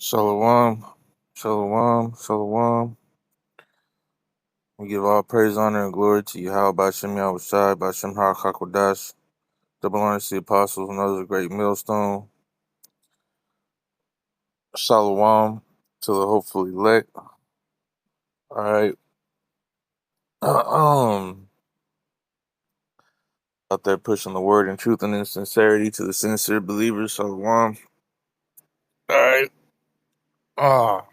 Shalom, shalom, shalom. We give all praise, honor, and glory to Yahweh Bashem Yahushai, Bashem HaKakodash, double honor to the apostles and others of great millstone. Shalom to the hopefully elect. All right. Out there pushing the word in truth and in sincerity to the sincere believers. Shalom. All right. Ah.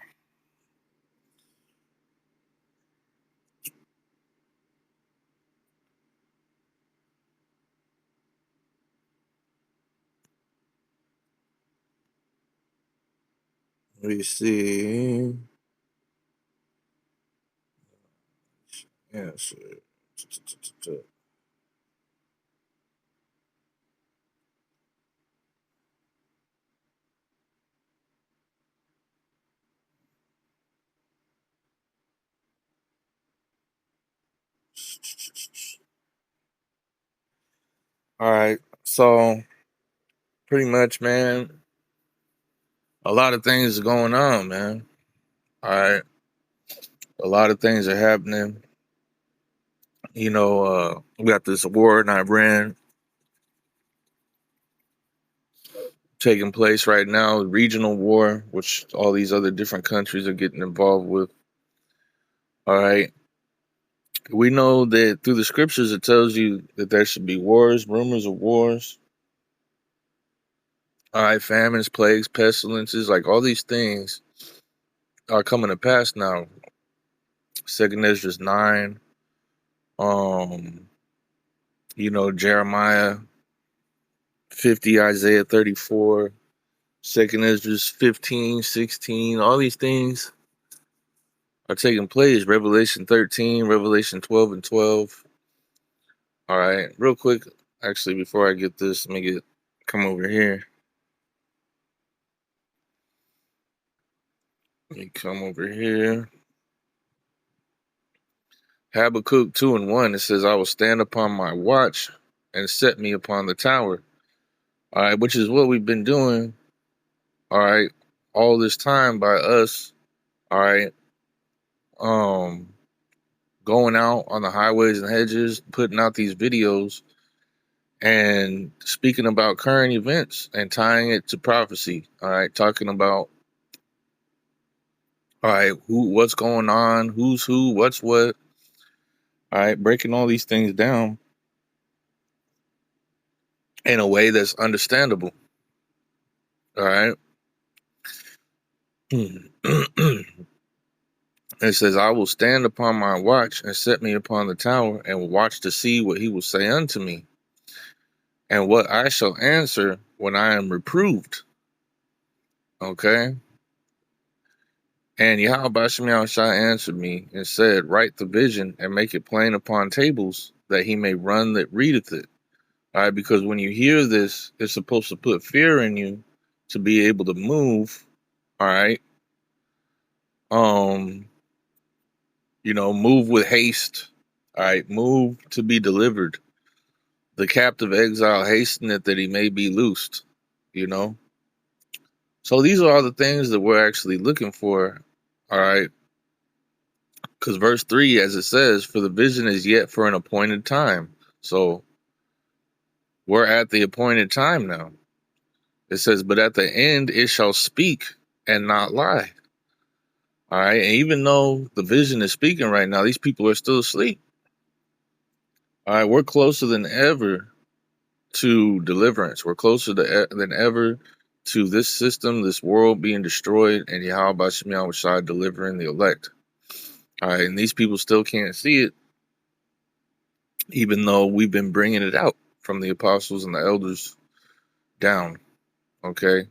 We see. Yes. All right. So pretty much, man, a lot of things are going on, man. All right. A lot of things are happening. We got this war in Iran taking place right now, regional war, which all these other different countries are getting involved with. All right. We know that through the scriptures, it tells you that there should be wars, rumors of wars. All right. Famines, plagues, pestilences, like all these things are coming to pass now. Second Ezra 9, Jeremiah 50, Isaiah 34, Second Ezra 15, 16, all these things are taking place. Revelation 13, Revelation 12 and 12. All right, real quick, actually, before I get this, let me come over here. Let me come over here. Habakkuk 2 and 1, it says, I will stand upon my watch and set me upon the tower. All right, which is what we've been doing, all right, all this time by us, all right, going out on the highways and hedges, putting out these videos and speaking about current events and tying it to prophecy. All right, talking about what's going on, who's who, what's what. All right, breaking all these things down in a way that's understandable. All right. It says, I will stand upon my watch and set me upon the tower and watch to see what he will say unto me and what I shall answer when I am reproved. Okay. And Yahweh Shai answered me and said, write the vision and make it plain upon tables, that he may run that readeth it. All right, because when you hear this, it's supposed to put fear in you to be able to move. All right. Move with haste. All right, move to be delivered. The captive exile hasteneth that he may be loosed. You know. So these are all the things that we're actually looking for. All right. Because verse 3, as it says, for the vision is yet for an appointed time. So we're at the appointed time now. It says, but at the end it shall speak and not lie. All right. And even though the vision is speaking right now, these people are still asleep. All right. We're closer than ever to deliverance. We're closer than ever to this system, this world being destroyed, and Yahweh Shem Yahushai delivering the elect. All right. And these people still can't see it, even though we've been bringing it out from the apostles and the elders down. Okay.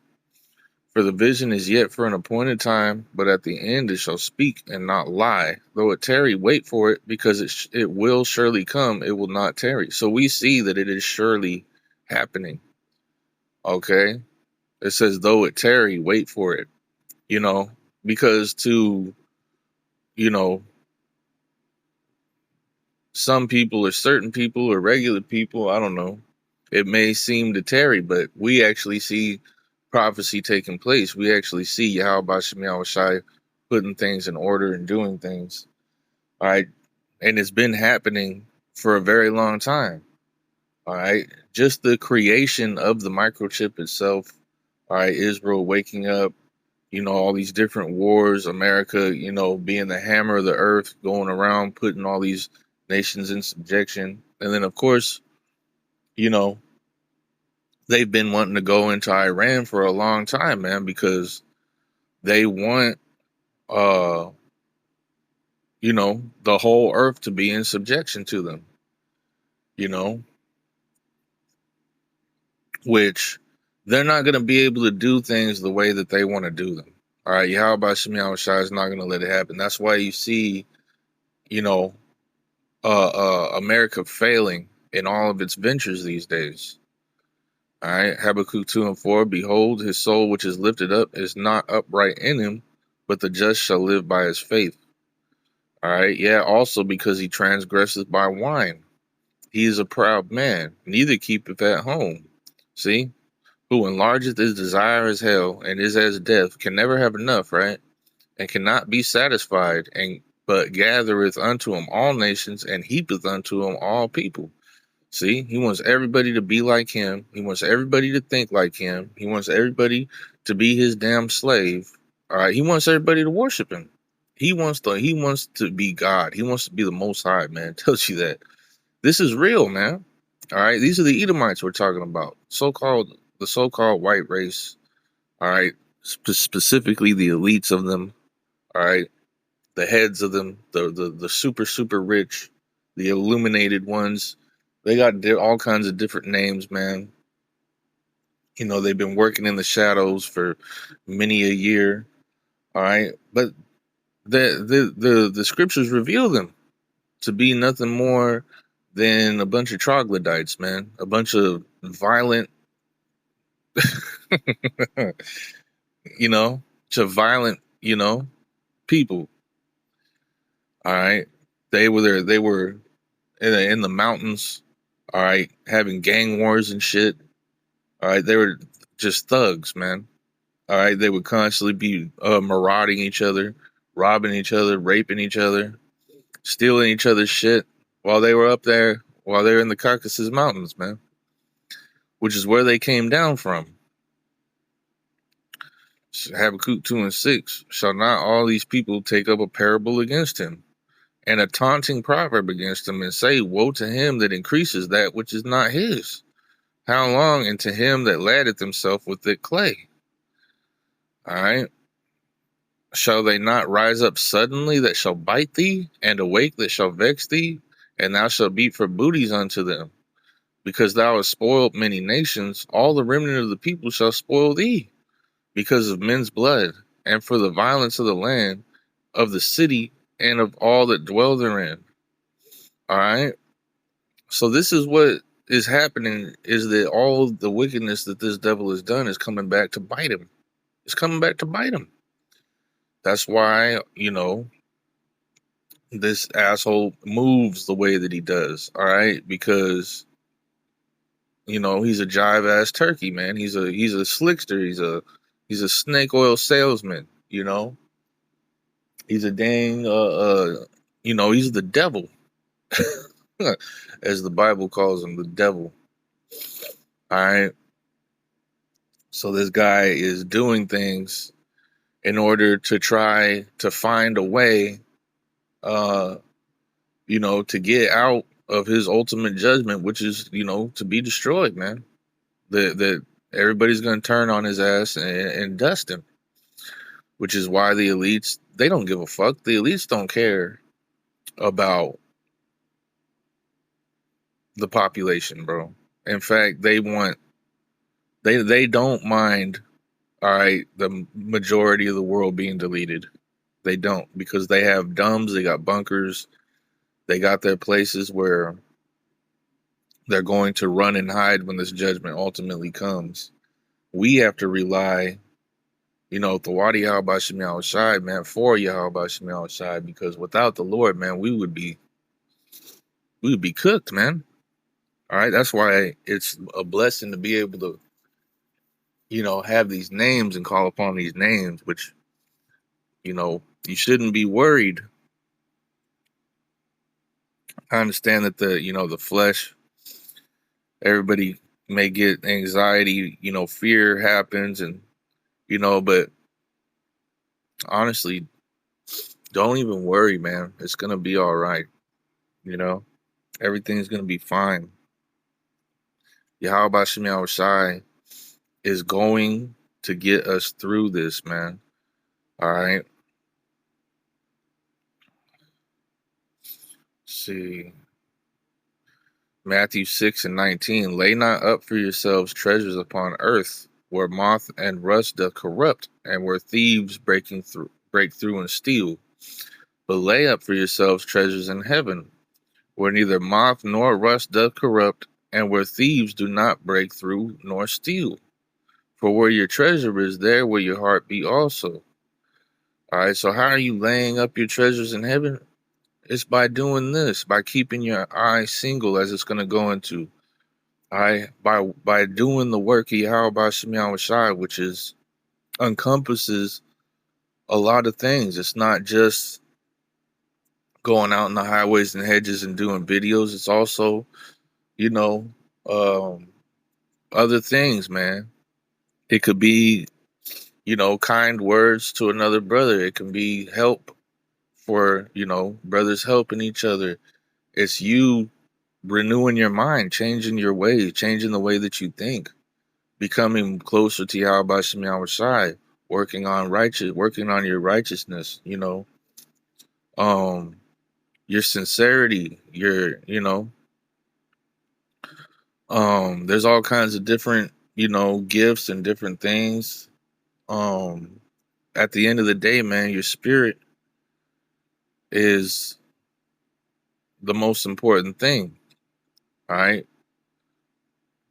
For the vision is yet for an appointed time, but at the end it shall speak and not lie. Though it tarry, wait for it, because it will surely come. It will not tarry. So we see that it is surely happening. Okay. It says, though it tarry, wait for it. Because to, you know, some people or certain people or regular people, I don't know, it may seem to tarry, but we actually see prophecy taking place. We actually see Yahweh Shem Shai putting things in order and doing things. All right. And it's been happening for a very long time. All right. Just the creation of the microchip itself. All right. Israel waking up, all these different wars, America, being the hammer of the earth, going around putting all these nations in subjection. And then, of course, you know, they've been wanting to go into Iran for a long time, man, because they want, uh, the whole earth to be in subjection to them, you know, which they're not going to be able to do things the way that they want to do them. All right. Yahweh Shem Shai is not going to let it happen. That's why you see, you know, America failing in all of its ventures these days. All right. Habakkuk 2 and 4. Behold, his soul which is lifted up is not upright in him, but the just shall live by his faith. All right. Yeah. Also because he transgresseth by wine. He is a proud man, neither keepeth at home. See? Who enlargeth his desire as hell, and is as death, can never have enough, right? And cannot be satisfied, and but gathereth unto him all nations, and heapeth unto him all people. See, he wants everybody to be like him. He wants everybody to think like him. He wants everybody to be his damn slave. All right. He wants everybody to worship him. He wants to be God. He wants to be the most high, man. Tells you that. This is real, man. All right. These are the Edomites we're talking about. The so-called white race. All right. Specifically the elites of them. All right. The heads of them, the super, super rich, the illuminated ones. They got all kinds of different names, man. They've been working in the shadows for many a year. All right. But the scriptures reveal them to be nothing more than a bunch of troglodytes, man. A bunch of violent, to violent, people. All right. They were there. They were in the mountains. All right. Having gang wars and shit. All right. They were just thugs, man. All right. They would constantly be marauding each other, robbing each other, raping each other, stealing each other's shit while they were up there, while they were in the Caucasus Mountains, man, which is where they came down from. Habakkuk 2 and 6. Shall not all these people take up a parable against him, and a taunting proverb against him, and say, woe to him that increases that which is not his? How long? And to him that laddeth himself with thick clay. All right. Shall they not rise up suddenly that shall bite thee, and awake that shall vex thee? And thou shalt beat for booties unto them. Because thou hast spoiled many nations, all the remnant of the people shall spoil thee, because of men's blood, and for the violence of the land, of the city, and of all that dwell therein. All right. So this is what is happening, is that all the wickedness that this devil has done is coming back to bite him. It's coming back to bite him. That's why, this asshole moves the way that he does. All right. Because, he's a jive ass turkey, man. He's a slickster. He's a snake oil salesman, He's a dang, he's the devil. As the Bible calls him, the devil. All right. So this guy is doing things in order to try to find a way, to get out of his ultimate judgment, which is, to be destroyed, man. That everybody's going to turn on his ass and dust him, which is why the elites, they don't give a fuck. The elites don't care about the population, bro. In fact, they don't mind, all right, the majority of the world being deleted. They don't, because they have dumbs, they got bunkers, they got their places where they're going to run and hide when this judgment ultimately comes. We have to rely, Thawadi Yahweh Shem Shai, man, for Yahweh Shem Shai, because without the Lord, man, we would be cooked, man. All right, that's why it's a blessing to be able to have these names and call upon these names, which, you shouldn't be worried. I understand that the flesh, everybody may get anxiety, fear happens, and, but honestly, don't even worry, man. It's going to be all right. You know, everything's going to be fine. Yahweh Shem Shai is going to get us through this, man. All right. Let's see. Matthew 6:19. Lay not up for yourselves treasures upon earth, where moth and rust doth corrupt, and where thieves break through and steal. But lay up for yourselves treasures in heaven, where neither moth nor rust doth corrupt, and where thieves do not break through nor steal. For where your treasure is, there will your heart be also. All right, so how are you laying up your treasures in heaven? It's by doing this, by keeping your eye single, as it's going to go into. All right, by doing the work of Yahweh Shem Shai, which encompasses a lot of things. It's not just going out in the highways and hedges and doing videos. It's also, you know, um, other things, man. It could be, kind words to another brother. It can be help for, brothers helping each other. It's you renewing your mind, changing your ways, changing the way that you think, becoming closer to Yahweh Shem Shai, working on your righteousness, um, your sincerity, there's all kinds of different, gifts and different things. Um, at the end of the day, man, your spirit is the most important thing, all right?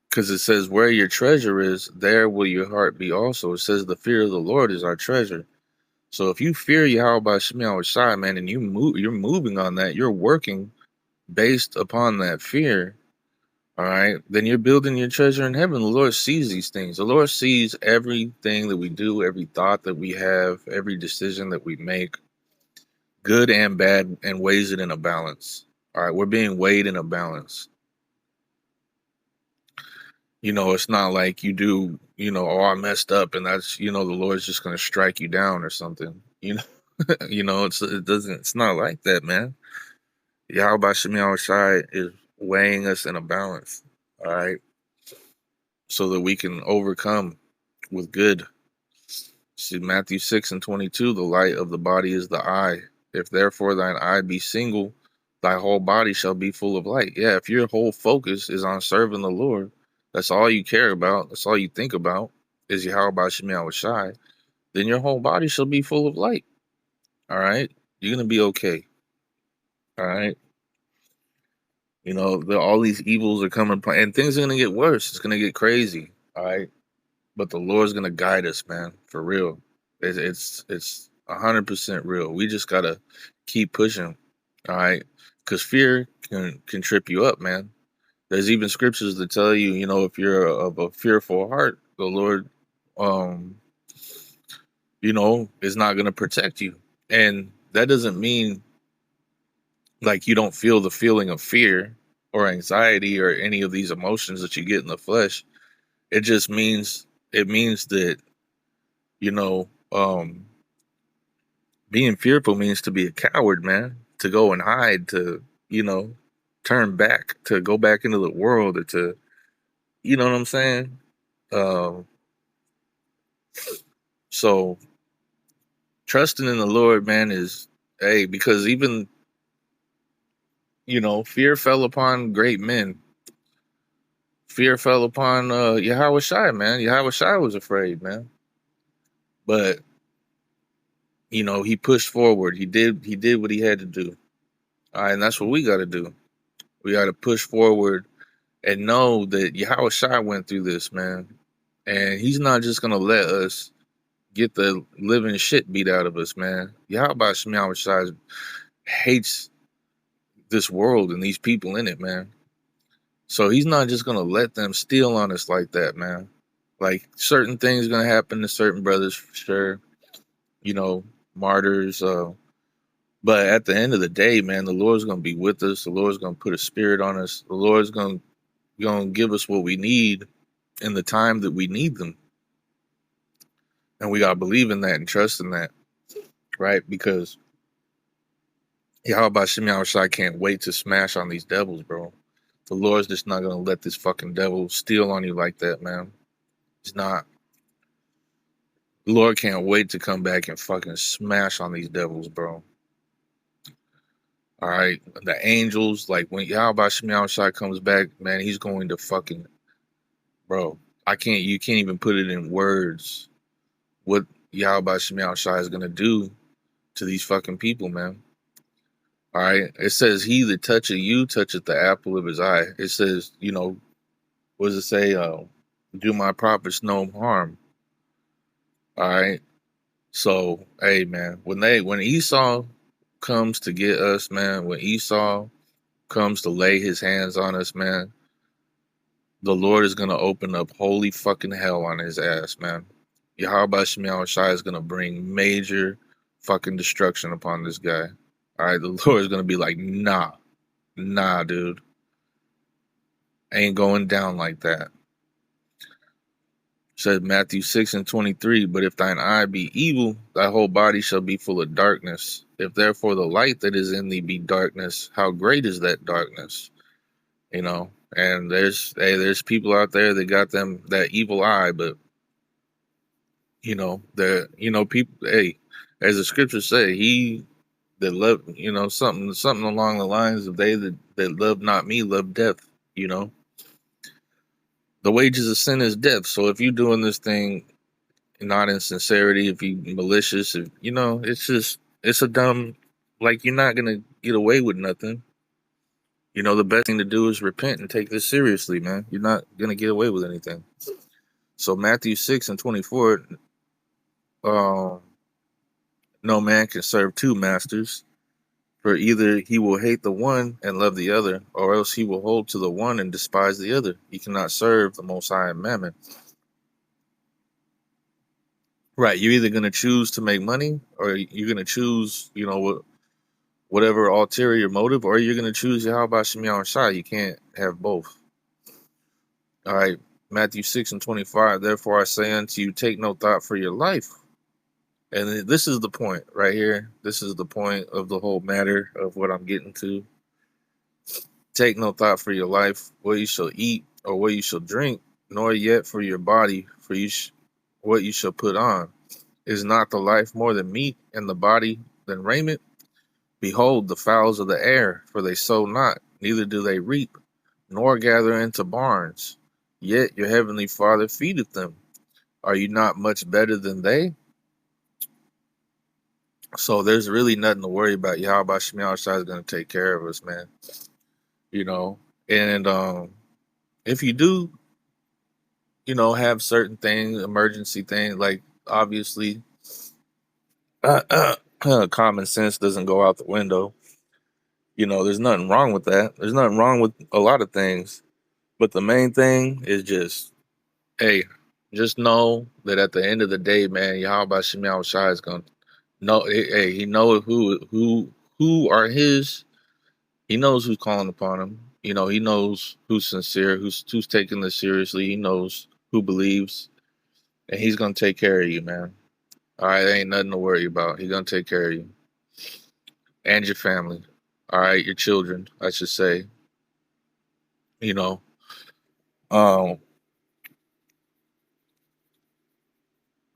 Because it says, where your treasure is, there will your heart be also. It says, the fear of the Lord is our treasure. So if you fear Yahweh Shem Shai, man, and you're moving on that, you're working based upon that fear, all right, then you're building your treasure in heaven. The Lord sees these things. The Lord sees everything that we do, every thought that we have, every decision that we make, good and bad, and weighs it in a balance. All right, we're being weighed in a balance. It's not like you do, oh, I messed up, and that's, the Lord's just gonna strike you down or something. It's not like that, man. Yahweh Shem Shai is weighing us in a balance, all right, so that we can overcome with good. See, Matthew 6:22, the light of the body is the eye. If therefore thine eye be single, thy whole body shall be full of light. Yeah, if your whole focus is on serving the Lord, that's all you care about, that's all you think about, is Yahweh Shem Shai, then your whole body shall be full of light. All right? You're going to be okay. All right? All these evils are coming, and things are going to get worse. It's going to get crazy. All right? But the Lord's going to guide us, man, for real. It's 100% real. We just got to keep pushing. All right? Because fear can trip you up, man. There's even scriptures that tell you, if you're of a fearful heart, the Lord, um, is not going to protect you. And that doesn't mean like you don't feel the feeling of fear or anxiety or any of these emotions that you get in the flesh. It means that, you know, um, being fearful means to be a coward, man, to go and hide, to, turn back, to go back into the world, or to, you know what I'm saying? Um, so trusting in the Lord, man, is, hey, because even, fear fell upon great men. Fear fell upon Yahweh Shai, man. Yahweh Shai was afraid, man. But, he pushed forward. He did what he had to do. All right, and that's what we gotta do. We gotta push forward and know that Yahweh Shai went through this, man. And he's not just gonna let us get the living shit beat out of us, man. Yahweh Shai hates this world and these people in it, man. So he's not just gonna let them steal on us like that, man. Like certain things gonna happen to certain brothers for sure. You know, martyrs. But at the end of the day, man, the Lord's gonna be with us. The Lord's gonna put a spirit on us. The Lord's gonna give us what we need in the time that we need them, and we gotta believe in that and trust in that, right? Because Yahweh Shem Shai can't wait to smash on these devils, bro. The Lord's just not gonna let this fucking devil steal on you like that, man. He's not. The Lord can't wait to come back and fucking smash on these devils, bro. All right, the angels, like when Yahweh Shem Shai comes back, man, he's going to fucking, bro. You can't even put it in words what Yahweh Shem Shai is gonna do to these fucking people, man. All right, it says, "He that toucheth you toucheth the apple of his eye." It says, you know, what does it say? Do my prophets no harm? All right. So, hey, man, when Esau comes to get us, man, when Esau comes to lay his hands on us, man, the Lord is gonna open up holy fucking hell on his ass, man. Yahweh Shemiah Shai is gonna bring major fucking destruction upon this guy. All right, the Lord is gonna be like, nah, dude, ain't going down like that. Said Matthew 6:23, but if thine eye be evil, thy whole body shall be full of darkness. If therefore the light that is in thee be darkness, how great is that darkness? You know, and there's people out there that got them that evil eye, but people, hey, as the scriptures say, he that love, something along the lines of they that love not me love death. You know, the wages of sin is death. So if you're doing this thing not in sincerity, if you malicious, if it's a dumb, like, you're not gonna get away with nothing. You know, the best thing to do is repent and take this seriously, man. You're not gonna get away with anything. So Matthew 6:24, no man can serve two masters, for either he will hate the one and love the other, or else he will hold to the one and despise the other. You cannot serve the Most High and Mammon. Right, you're either gonna choose to make money, or you're gonna choose, whatever ulterior motive, or you're going to choose Yahweh Shem Shai. You can't have both. All right. Matthew 6:25. Therefore I say unto you, take no thought for your life. And this is the point right here. This is the point of the whole matter of what I'm getting to. Take no thought for your life, what you shall eat or what you shall drink, nor yet for your body, for what you shall put on. Is not the life more than meat, and the body than raiment? Behold the fowls of the air, for they sow not, neither do they reap, nor gather into barns. Yet your heavenly Father feedeth them. Are you not much better than they? So there's really nothing to worry about. Yahweh Shemiah Shai is going to take care of us, man. You know, and if you do, have certain things, emergency things, like obviously, common sense doesn't go out the window. There's nothing wrong with that. There's nothing wrong with a lot of things. But the main thing is hey, just know that at the end of the day, man, Yahweh Shem Shai is gonna know. Hey, he knows who are his. He knows who's calling upon him. He knows who's sincere, who's taking this seriously. He knows who believes, and he's gonna take care of you, man. All right, there ain't nothing to worry about. He's gonna take care of you and your family. All right, your children, I should say. You know, um,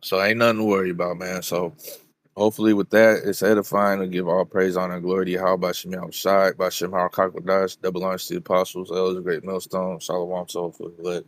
so ain't nothing to worry about, man. So hopefully with that, it's edifying to give all praise, honor, and glory to Yahweh by Shem Shai, by Shem HaKakwadash, double honors to the apostles, elders, great millstone, Shalom, soul, for the lit.